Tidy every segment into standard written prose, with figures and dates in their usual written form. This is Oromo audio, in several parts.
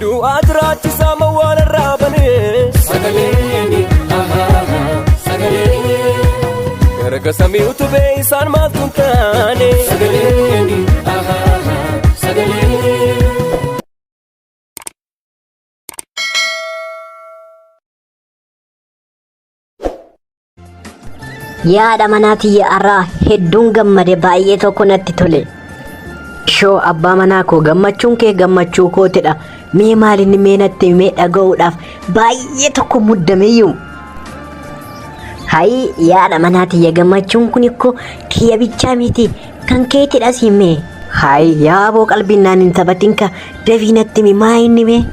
du'aa jiraachisaa mawwaala irraa banee sagaleeni sagalee erga samii utubee isaan maaltu hin taane sagaleeni sagalee. Yaada manaatii arraa hedduun gammade baay'ee tokko natti tole. Shoo abbaa manaa koo gammachuun kee gammachuu kootidha. Mee maalinni mee natti mee dhaga'uudhaaf baay'ee tokko muddameeyyuu. Hayi yaada manaatii gammachuun kun ikkoo kiyya bichaa miti kan keetidha siimee. Hayi yaaboo qalbiin naan hin taphatinka dafii natti mi maa inni mee.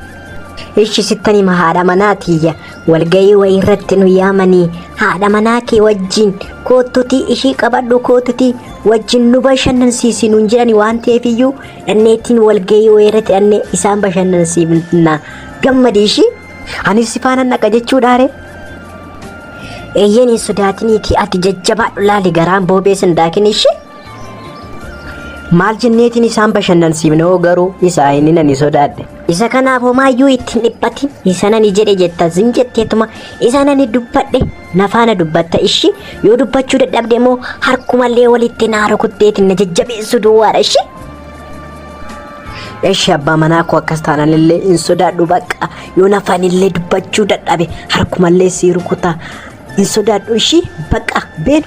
Ishi sittani ma haadha manaatii walgayii wayii irratti nu yaamanii haadha manaa kee wajjin kootutii ishii qabadhu kootutii wajjin nu bashannansiisi nuun jedhani waan ta'eef iyyuu dhanneettiin walgayii wayii irratti dhannee isaan bashannansiifna gammadi ishii anis si faana naqa jechuudhaare. Eeyyeen hin sodaatiniiti ati jajjabaadhu laali garaan boobee sindaakin ishii. Maal jenneetiin isaan bashannansiifnoo garuu isaa inni nani sodaadhe. Isa kanaaf homaayyuu ittiin dhiphatin isa nani jedhe jetta zin jetteetuma isa nani dubbadhe nafaana dubbatta ishii yoo dubbachuu dadhabde immoo harkumallee walitti naa rukutteetiin na jajjabeessu duwwaadha ishii. Eshi abbaa manaa koo akkas taananillee hin sodaadhu bakka yoo nafaanillee dubbachuu dadhabe harkumallee sii rukuta hin sodaadhu ishii bakka beenu.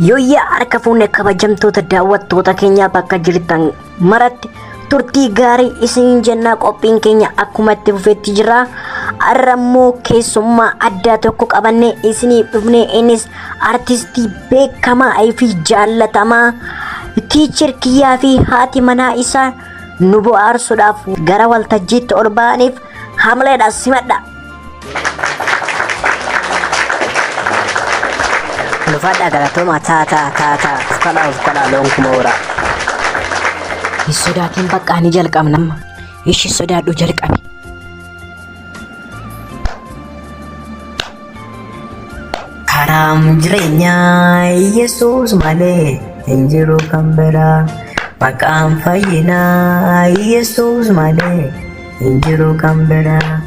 Yoyyaa harka fuunee kabajamtoota daawwattoota keenyaa bakka jirtan maratti turtii gaarii isin jennaa qophiin keenya akkuma itti fufetti jira. Arrammoo keessummaa addaa tokko qabannee isiniif dhufne innis artistii beekamaa fi jaallatamaa Tiicher Kiyyaa fi haati manaa isaa nu bohaarsuudhaaf gara waltajjiitti ol ba'aniif hamleedha simadha. Nufadha galatoma taa ufkala lonkuma ura. Sodaatiin bakka ni jalqabna amma. Ishi sodaadhu jalqabe. Karaa jireenyaa Yesuus malee hin jiru kan biraa. Maqaan fayyinaa Yesuus malee hin jiru kan biraa.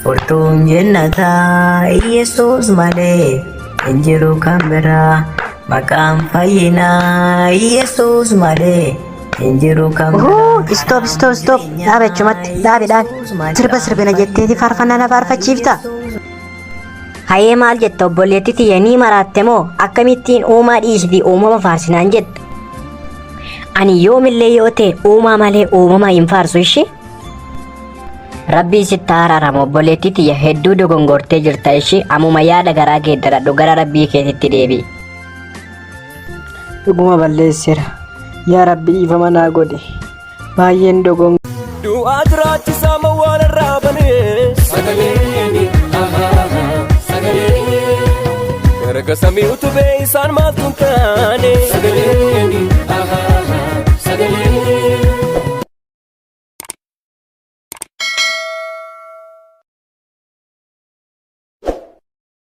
Furtuun jannataa Yesuus malee hin jiru kan biraa. Maqaan fayyinaa Yesuus malee hin jiru kan biraa. Stop. Dhaabachumatti dhaabi. Sirbina jetteeti faarfannaa na faarfachiifta. Hayyee maal jetta obboleettii tiyya ni maraatte moo akkamittiin uumaa dhiisii uumama faarsinaan jetta. Ani yoomillee yoo ta'e uumaa malee uumama hin faarsu ishee. Rabbii sitti araarama obboleettii tiyya hedduu dogongortee jirta ishee ammuma yaada garaa geeddaradhu gara rabbii keetitti deebi'i. Dhuguma balleesseera. Yaa Rabbi ifama naa godhe. Baay'een dogon. Du'aa jiraachisaa mawwaala irraa banee sagaleeni sagalee erga samii utubee isaan maaltu hin taane sagaleeni